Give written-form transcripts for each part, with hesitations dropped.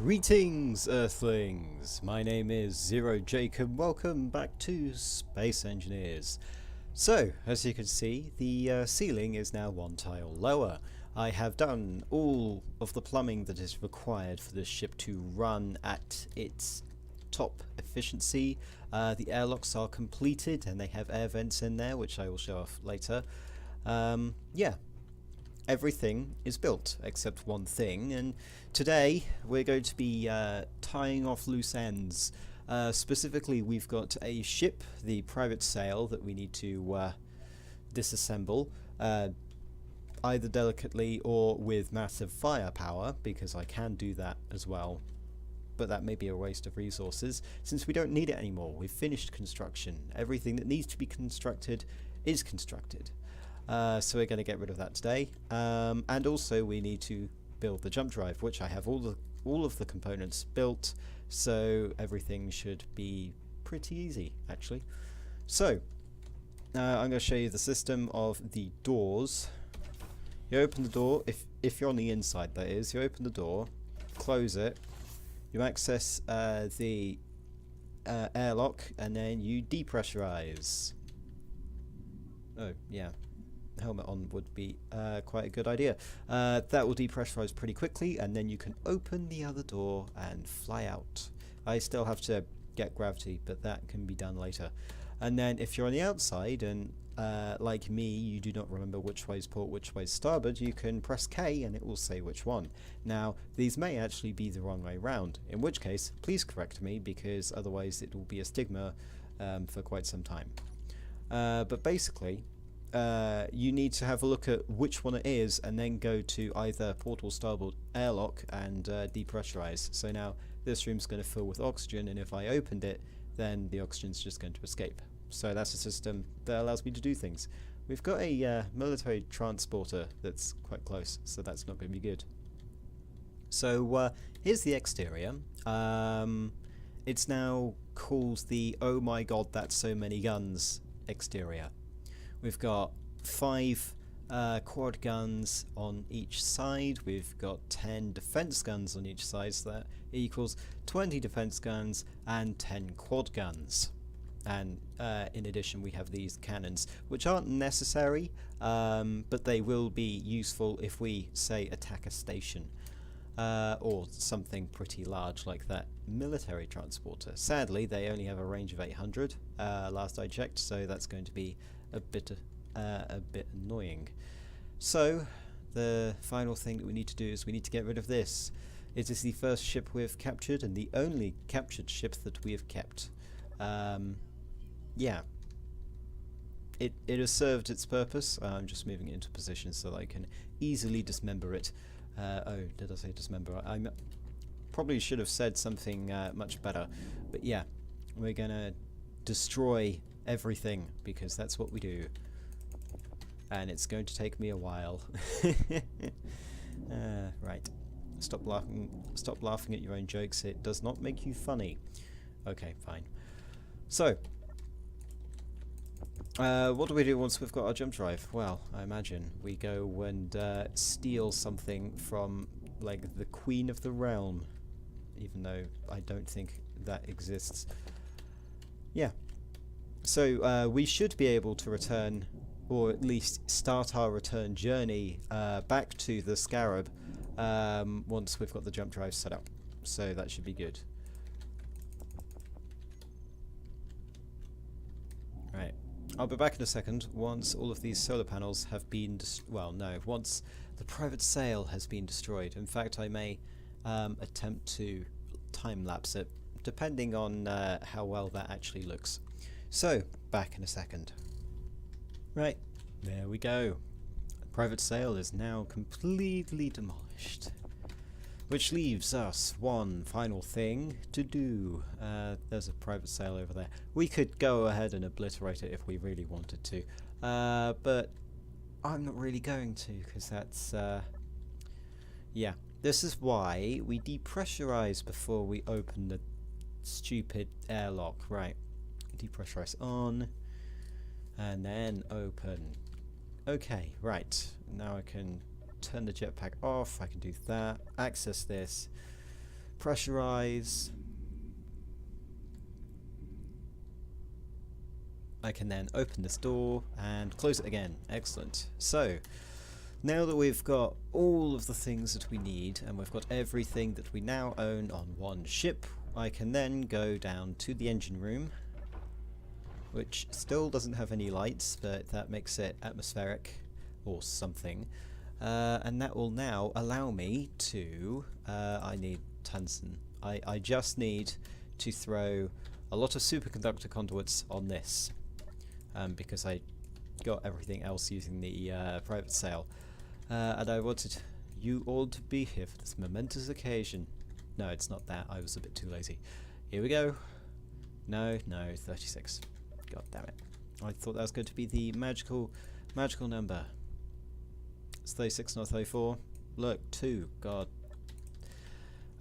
Greetings, Earthlings! My name is Zero Jacob. Welcome back to Space Engineers. So, as you can see, the ceiling is now one tile lower. I have done all of the plumbing that is required for this ship to run at its top efficiency. The airlocks are completed and they have air vents in there, which I will show off later. Yeah. Everything is built except one thing, and today we're going to be tying off loose ends. Specifically, we've got a ship, the private sail, that we need to disassemble, either delicately or with massive firepower, because I can do that as well. But that may be a waste of resources, since we don't need it anymore. We've finished construction. Everything that needs to be constructed is constructed. So we're going to get rid of that today, and also we need to build the jump drive, which I have all of the components built, so everything should be pretty easy actually. So I'm going to show you the system of the doors. You open the door, if you're on the inside that is, you open the door, close it, you access the airlock, and then you depressurize. Oh yeah. Helmet on would be quite a good idea. That will depressurize pretty quickly, and then you can open the other door and fly out. I still have to get gravity, but that can be done later. And then if you're on the outside and like me, you do not remember which way's port, which way's starboard, you can press K and it will say which one. Now these may actually be the wrong way round, in which case please correct me, because otherwise it will be a stigma for quite some time. But basically you need to have a look at which one it is and then go to either port or starboard airlock and depressurize. So now this room's going to fill with oxygen, and if I opened it, then the oxygen's just going to escape. So that's a system that allows me to do things. We've got a military transporter that's quite close, so that's not going to be good. So here's the exterior. It's now called the "Oh my god, that's so many guns" exterior. We've got 5 quad guns on each side. We've got 10 defense guns on each side, so that equals 20 defense guns and 10 quad guns. And in addition, we have these cannons, which aren't necessary, but they will be useful if we, say, attack a station. Or something pretty large like that military transporter. Sadly, they only have a range of 800 last I checked, so that's going to be a bit annoying. So the final thing that we need to do is we need to get rid of this. It is the first ship we've captured and the only captured ship that we have kept. Yeah. It has served its purpose. I'm just moving it into position so that I can easily dismember it. Oh, did I say dismember? I probably should have said something much better. But yeah, we're gonna destroy everything, because that's what we do. And it's going to take me a while. Right. Stop laughing at your own jokes. It does not make you funny. Okay, fine. So, what do we do once we've got our jump drive? Well, I imagine we go and steal something from, like, the Queen of the Realm, even though I don't think that exists. Yeah. So we should be able to return, or at least start our return journey back to the Scarab once we've got the jump drive set up. So that should be good. Right. I'll be back in a second once all of these solar panels have been once the private sail has been destroyed. In fact, I may attempt to time-lapse it, depending on how well that actually looks. So, back in a second. Right, there we go. The private sail is now completely demolished. Which leaves us one final thing to do. There's a private sail over there. We could go ahead and obliterate it if we really wanted to. But I'm not really going to, because that's... yeah. This is why we depressurize before we open the stupid airlock. Right. Depressurize on. And then open. Okay, right. Now I can turn the jetpack off. I can do that. Access this. Pressurize. I can then open this door and close it again. Excellent. So now that we've got all of the things that we need and we've got everything that we now own on one ship, I can then go down to the engine room, which still doesn't have any lights, but that makes it atmospheric or something. And that will now allow me to... I need tungsten. I just need to throw a lot of superconductor conduits on this, because I got everything else using the private sale. And I wanted you all to be here for this momentous occasion. No, it's not that. I was a bit too lazy. Here we go. No, 36. God damn it. I thought that was going to be the magical number. It's 36, not 34. Look, 2. God.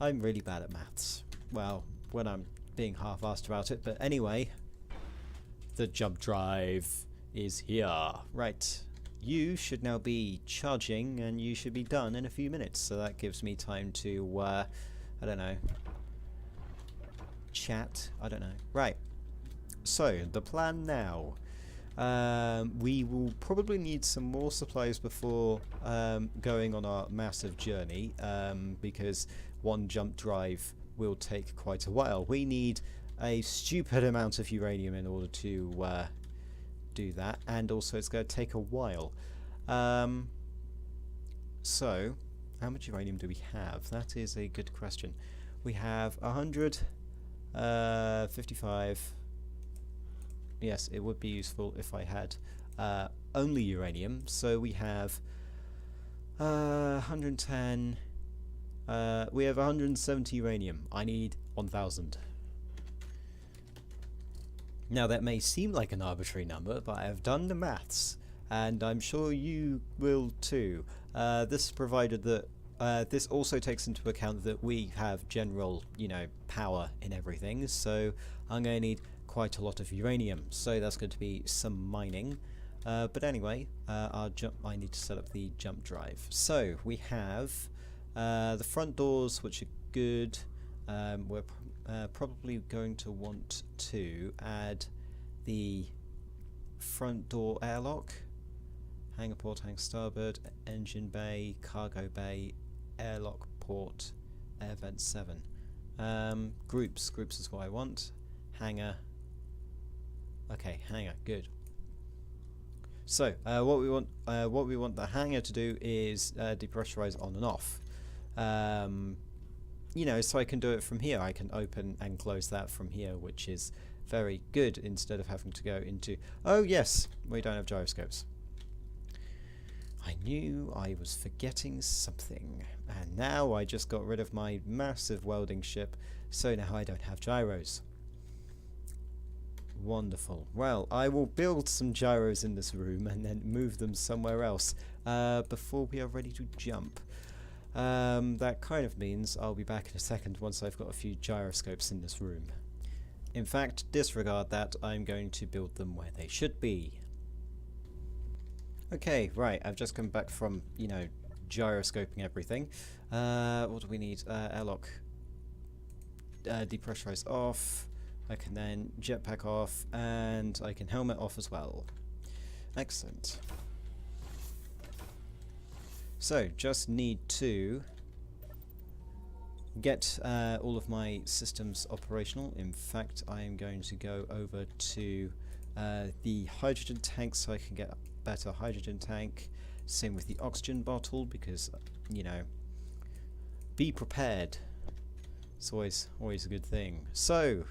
I'm really bad at maths. Well, when I'm being half-assed about it. But anyway, the jump drive is here. Right. You should now be charging, and you should be done in a few minutes. So that gives me time to, I don't know, chat. I don't know. Right. So, the plan now. We will probably need some more supplies before going on our massive journey, because one jump drive will take quite a while. We need a stupid amount of uranium in order to do that, and also it's going to take a while. So, how much uranium do we have? That is a good question. We have 155. Yes, it would be useful if I had only uranium. So we have 110. We have 170 uranium. I need 1,000. Now that may seem like an arbitrary number, but I have done the maths, and I'm sure you will too. This is provided that this also takes into account that we have general, power in everything. So I'm going to need quite a lot of uranium, so that's going to be some mining. But anyway, I need to set up the jump drive. So we have the front doors, which are good. We're probably going to want to add the front door airlock, hangar port, hangar starboard, engine bay, cargo bay, airlock port, air vent 7. Groups is what I want. Hangar. Okay, hangar, good. So what we want the hangar to do is depressurize on and off. So I can do it from here. I can open and close that from here, which is very good, instead of having to go into... Oh yes, we don't have gyroscopes. I knew I was forgetting something, and now I just got rid of my massive welding ship, so now I don't have gyros. Wonderful. Well, I will build some gyros in this room and then move them somewhere else before we are ready to jump. That kind of means I'll be back in a second once I've got a few gyroscopes in this room. In fact, disregard that. I'm going to build them where they should be. Okay, right. I've just come back from, gyroscoping everything. What do we need? Airlock. Depressurize off. I can then jetpack off, and I can helmet off as well. Excellent. So, just need to get all of my systems operational. In fact, I am going to go over to the hydrogen tank so I can get a better hydrogen tank. Same with the oxygen bottle, because, be prepared. It's always a good thing. So,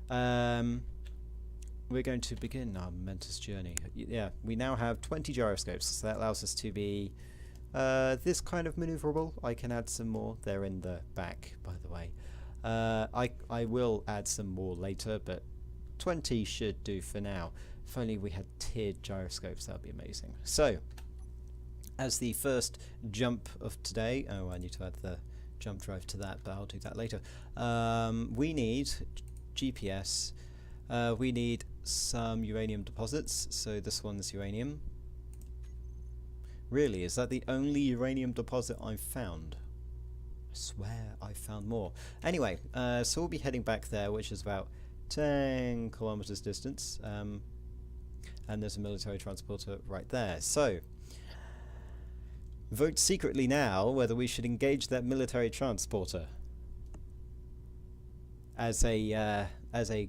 we're going to begin our momentous journey. Yeah, we now have 20 gyroscopes, so that allows us to be this kind of maneuverable. I can add some more. They're in the back, by the way. I will add some more later, but 20 should do for now. If only we had tiered gyroscopes, that would be amazing. So, as the first jump of today... Oh, I need to add the jump drive to that, but I'll do that later. We need GPS. We need some uranium deposits, so this one's uranium. Really, is that the only uranium deposit I've found? swear I found more. Anyway, so we'll be heading back there, which is about 10 kilometers distance. And there's a military transporter right there. So, vote secretly now whether we should engage that military transporter as a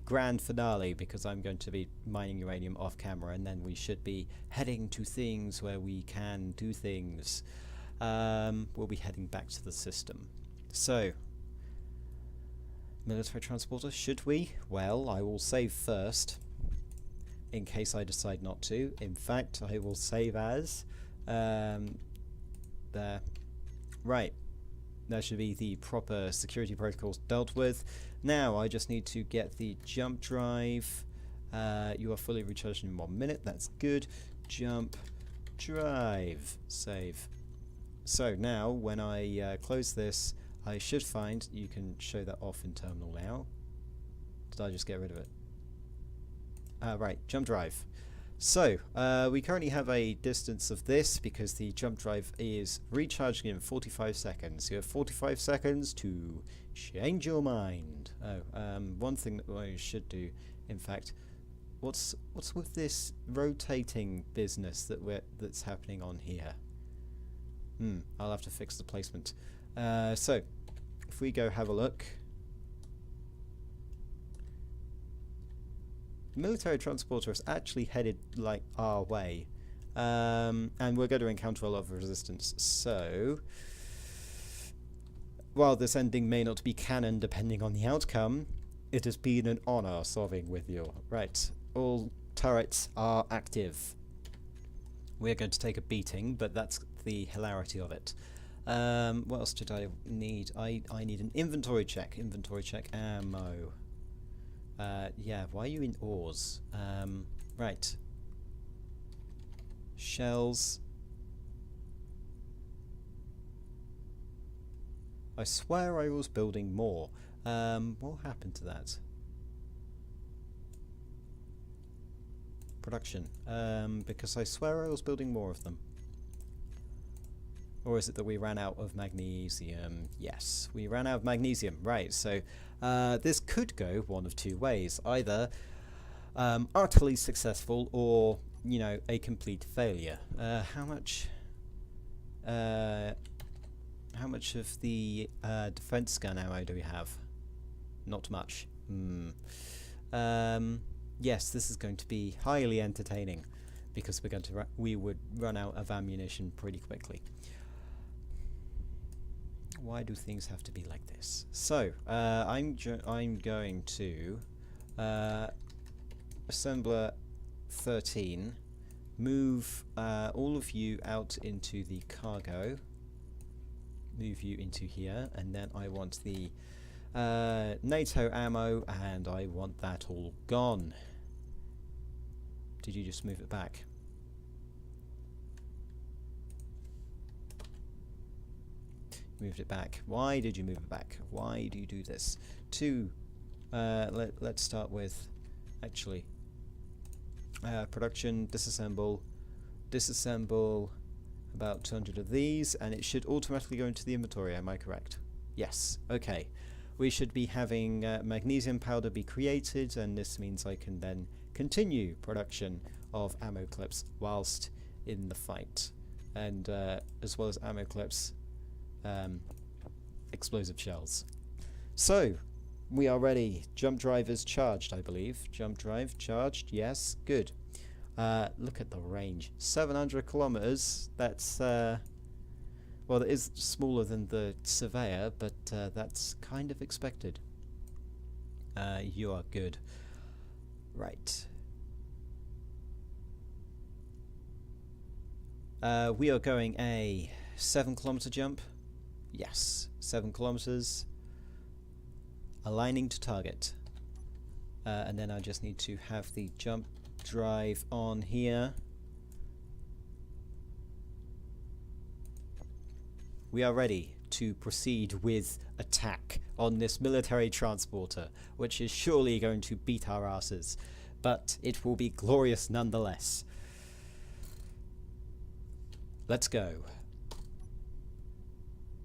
grand finale, because I'm going to be mining uranium off camera, and then we should be heading to things where we can do things. We'll be heading back to the system. So, military transporter, should we? Well, I will save first, in case I decide not to. In fact, I will save as there. Right. That should be the proper security protocols dealt with. Now I just need to get the jump drive. You are fully recharged in 1 minute. That's good. Jump drive. Save. So now when I close this, I should find, you can show that off in terminal now. Did I just get rid of it? Right, jump drive. So, we currently have a distance of this because the jump drive is recharging in 45 seconds. You have 45 seconds to change your mind. Oh, one thing that I should do, in fact, what's with this rotating business that's happening on here? I'll have to fix the placement. So, if we go have a look. The military transporter is actually headed like our way, and we're going to encounter a lot of resistance. So, while this ending may not be canon depending on the outcome, it has been an honor solving with you. Right, all turrets are active. We're going to take a beating, but that's the hilarity of it. What else did I need? I need an inventory check. Inventory check, ammo. Yeah, why are you in ores? Right. Shells. I swear I was building more. What happened to that? Production. Because I swear I was building more of them. Or is it that we ran out of magnesium? Yes, we ran out of magnesium. Right, so this could go one of two ways. Either utterly successful or, you know, a complete failure. How much of the defense gun ammo do we have? Not much. Yes, this is going to be highly entertaining because we would run out of ammunition pretty quickly. Why do things have to be like this? So, I'm going to assembler 13, move all of you out into the cargo, move you into here, and then I want the NATO ammo, and I want that all gone. Did you just move it back? Moved it back. Why did you move it back? Why do you do this? Let's start with actually production, disassemble about 200 of these, and it should automatically go into the inventory. Am I correct? Yes. Okay. We should be having magnesium powder be created, and this means I can then continue production of ammo clips whilst in the fight, and as well as ammo clips, explosive shells. So, we are ready. Jump drive is charged, I believe. Jump drive charged, yes, good. Look at the range. 700 kilometers, that's, well, it is smaller than the Surveyor, but that's kind of expected. You are good. Right. We are going a 7-kilometer jump. Yes, 7 kilometers. Aligning to target. And then I just need to have the jump drive on here. We are ready to proceed with attack on this military transporter, which is surely going to beat our asses, but it will be glorious nonetheless. Let's go.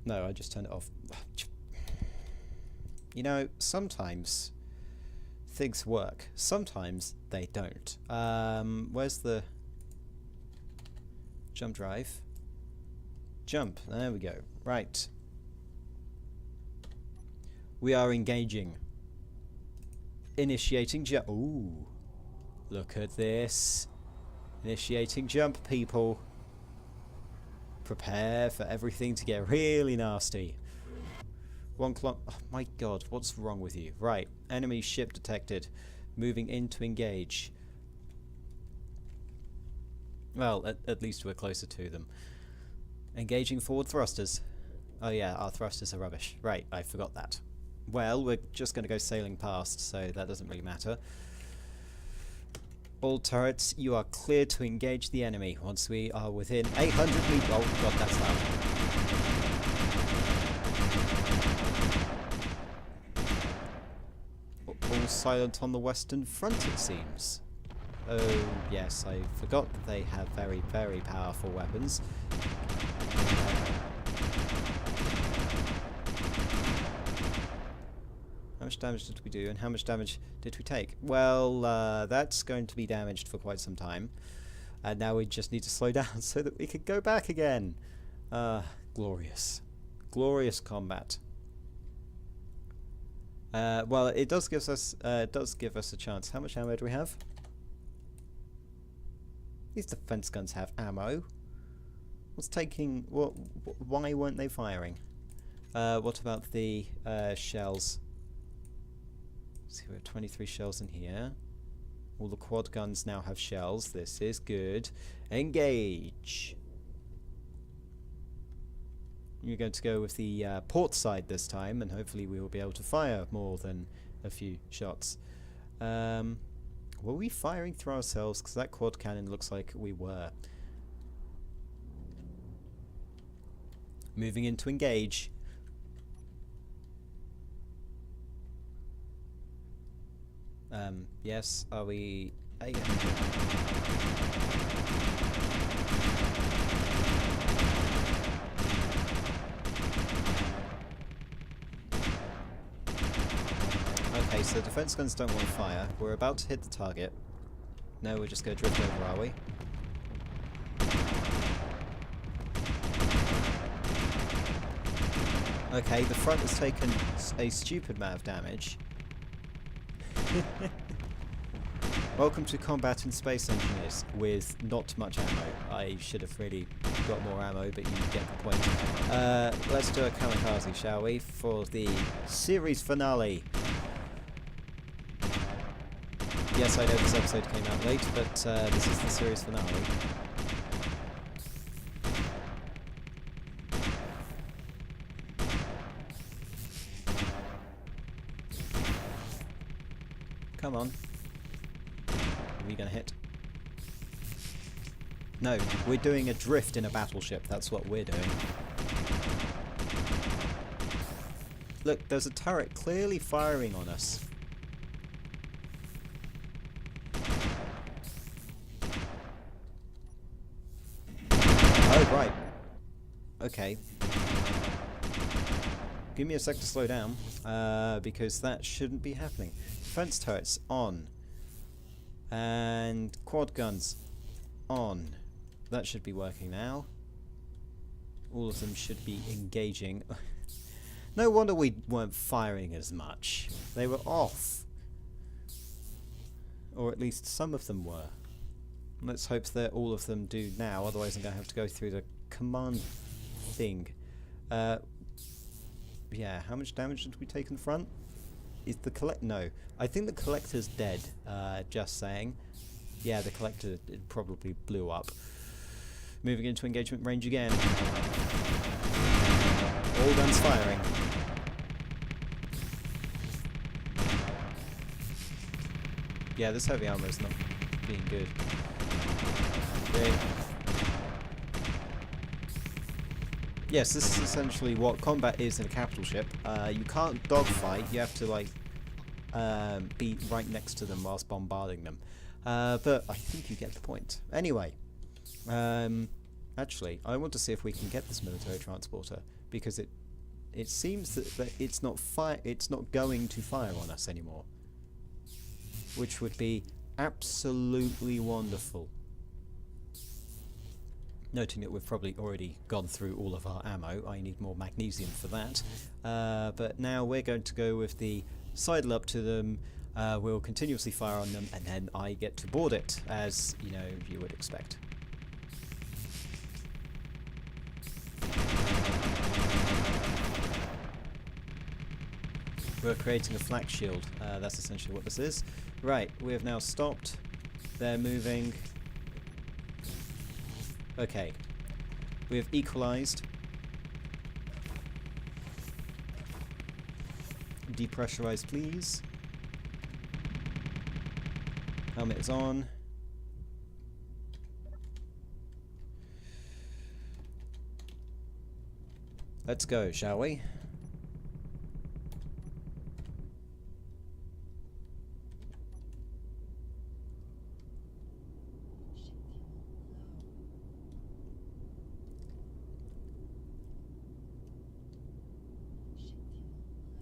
No, I just turned it off. You know, sometimes things work. Sometimes they don't. Where's the jump drive? Jump. There we go. Right. We are engaging. Initiating jump. Ooh. Look at this. Initiating jump, people. Prepare for everything to get really nasty. 1 clock. Oh my god, what's wrong with you? Right. Enemy ship detected. Moving in to engage. Well, at least we're closer to them. Engaging forward thrusters. Oh yeah, our thrusters are rubbish. Right, I forgot that. Well, we're just going to go sailing past, so that doesn't really matter. All turrets, you are clear to engage the enemy once we are within 800 meters. Oh god, that's loud. All silent on the western front, it seems. Oh yes, I forgot that they have very, very powerful weapons. How much damage did we do, and how much damage did we take? Well, that's going to be damaged for quite some time. And now we just need to slow down so that we can go back again. Glorious. Glorious combat. Well, it does give us a chance. How much ammo do we have? These defense guns have ammo. What's taking... why weren't they firing? What about the shells? So we have 23 shells in here. All the quad guns now have shells. This is good. Engage! You're going to go with the port side this time, and hopefully we will be able to fire more than a few shots. Were we firing through ourselves? Because that quad cannon looks like we were. Moving in to engage. Yes, are we... Okay, so defense guns don't want to fire. We're about to hit the target. No, we're just going to drift over, are we? Okay, the front has taken a stupid amount of damage. Welcome to combat in Space Engineers with not much ammo. I should have really got more ammo, but you get the point. Let's do a kamikaze, shall we, for the series finale. Yes, I know this episode came out late, but this is the series finale. Come on. Are we gonna hit? No, we're doing a drift in a battleship. That's what we're doing. Look, there's a turret clearly firing on us. Oh, right. Okay. Give me a sec to slow down, because that shouldn't be happening. Defense turrets on. And quad guns on. That should be working now. All of them should be engaging. No wonder we weren't firing as much. They were off. Or at least some of them were. Let's hope that all of them do now, otherwise I'm going to have to go through the command thing. Yeah, how much damage did we take in the front? Is the no, I think the collector's dead, just saying. Yeah, the collector probably blew up. Moving into engagement range again. All guns firing. Yeah, this heavy armor is not being good. Okay. Yes, this is essentially what combat is in a capital ship. You can't dogfight, you have to like be right next to them whilst bombarding them. But I think you get the point. Anyway, actually, I want to see if we can get this military transporter. because it seems that it's not going to fire on us anymore, which would be absolutely wonderful. Noting that we've probably already gone through all of our ammo. I need more magnesium for that. But now we're going to go with the sidle up to them. We'll continuously fire on them, and then I get to board it, as you know you would expect. We're creating a flak shield. That's essentially what this is. Right, we have now stopped. They're moving. Okay, we have equalized. Depressurize, please. Helmet is on. Let's go, shall we?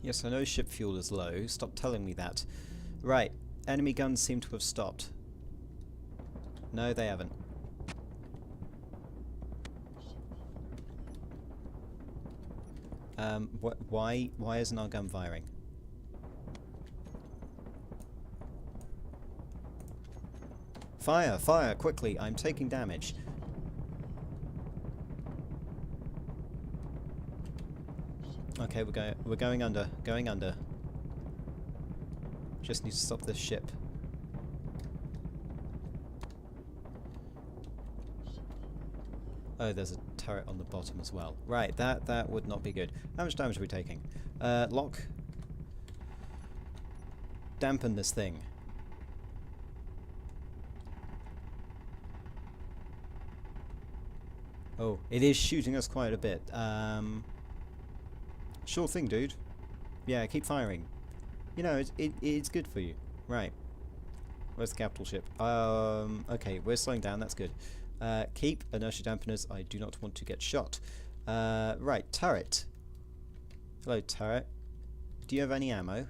Yes, I know ship fuel is low. Stop telling me that. Right. Enemy guns seem to have stopped. No, they haven't. Why isn't our gun firing? Fire! Fire! Quickly! I'm taking damage. Okay, we're going under. Going under. Just need to stop this ship. Oh, there's a turret on the bottom as well. Right, that would not be good. How much damage are we taking? Lock. Dampen this thing. Oh, it is shooting us quite a bit. Sure thing, dude. Yeah, keep firing. You know, it's good for you. Right. Where's the capital ship? Okay, we're slowing down. That's good. Keep inertia dampeners. I do not want to get shot. Right, turret. Hello, turret. Do you have any ammo?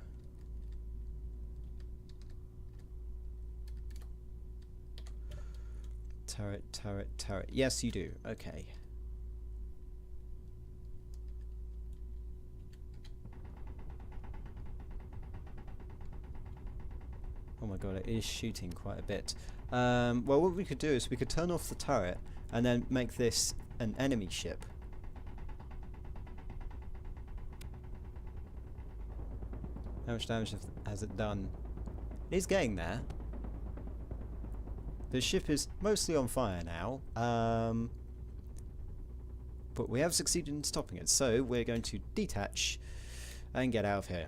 Turret, turret, turret. Yes, you do. Okay. Oh my god, it is shooting quite a bit. Well, what we could do is we could turn off the turret and then make this an enemy ship. How much damage has it done? It is getting there. The ship is mostly on fire now, but we have succeeded in stopping it, so we're going to detach and get out of here.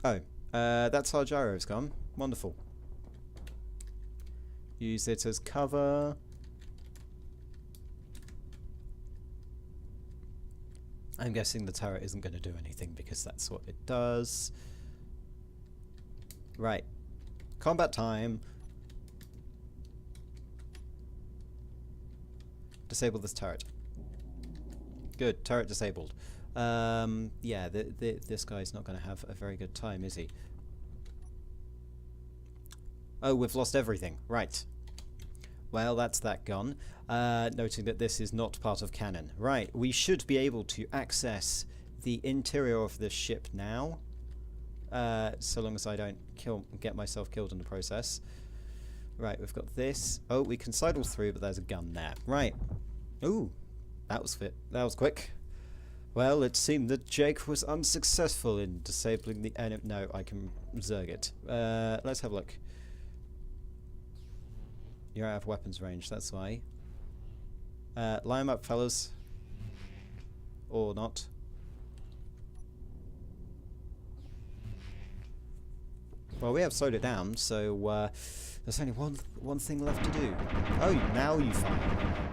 Oh, that's our gyros gone. Wonderful. Use it as cover. I'm guessing the turret isn't going to do anything because that's what it does. Right. Combat time. Disable this turret. Good. Turret disabled. Yeah, this guy's not going to have a very good time, is he? Oh, we've lost everything. Right. Well, that's that gone. Noting that this is not part of canon. Right, we should be able to access the interior of this ship now. So long as I don't get myself killed in the process. Right, we've got this. Oh, we can sidle through, but there's a gun there. Right. Ooh, that was quick. Well, it seemed that Jake was unsuccessful in disabling the enemy. No, I can zerg it. Let's have a look. You're out of weapons range, that's why. Line 'em up, fellas. Or not. Well, we have slowed it down, so there's only one thing left to do. Oh, now you fire.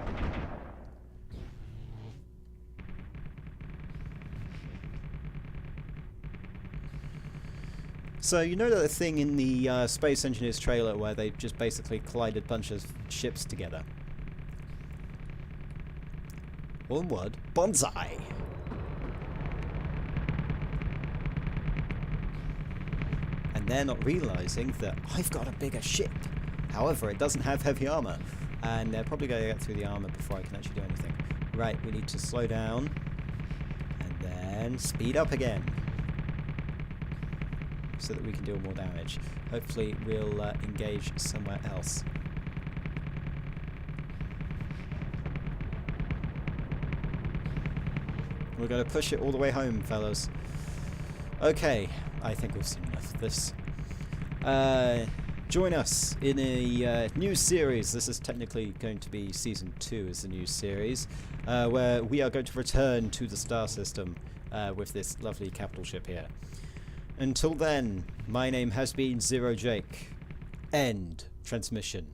So you know that thing in the Space Engineers trailer where they just basically collided a bunch of ships together? Onward, bonsai! And they're not realising that I've got a bigger ship. However, it doesn't have heavy armour. And they're probably going to get through the armour before I can actually do anything. Right, we need to slow down. And then speed up again. So that we can deal more damage. Hopefully we'll engage somewhere else. We're going to push it all the way home, fellas. Okay, I think we've seen enough of this. Join us in a new series. This is technically going to be Season 2 as the new series, where we are going to return to the star system with this lovely capital ship here. Until then, my name has been Zero Jake. End transmission.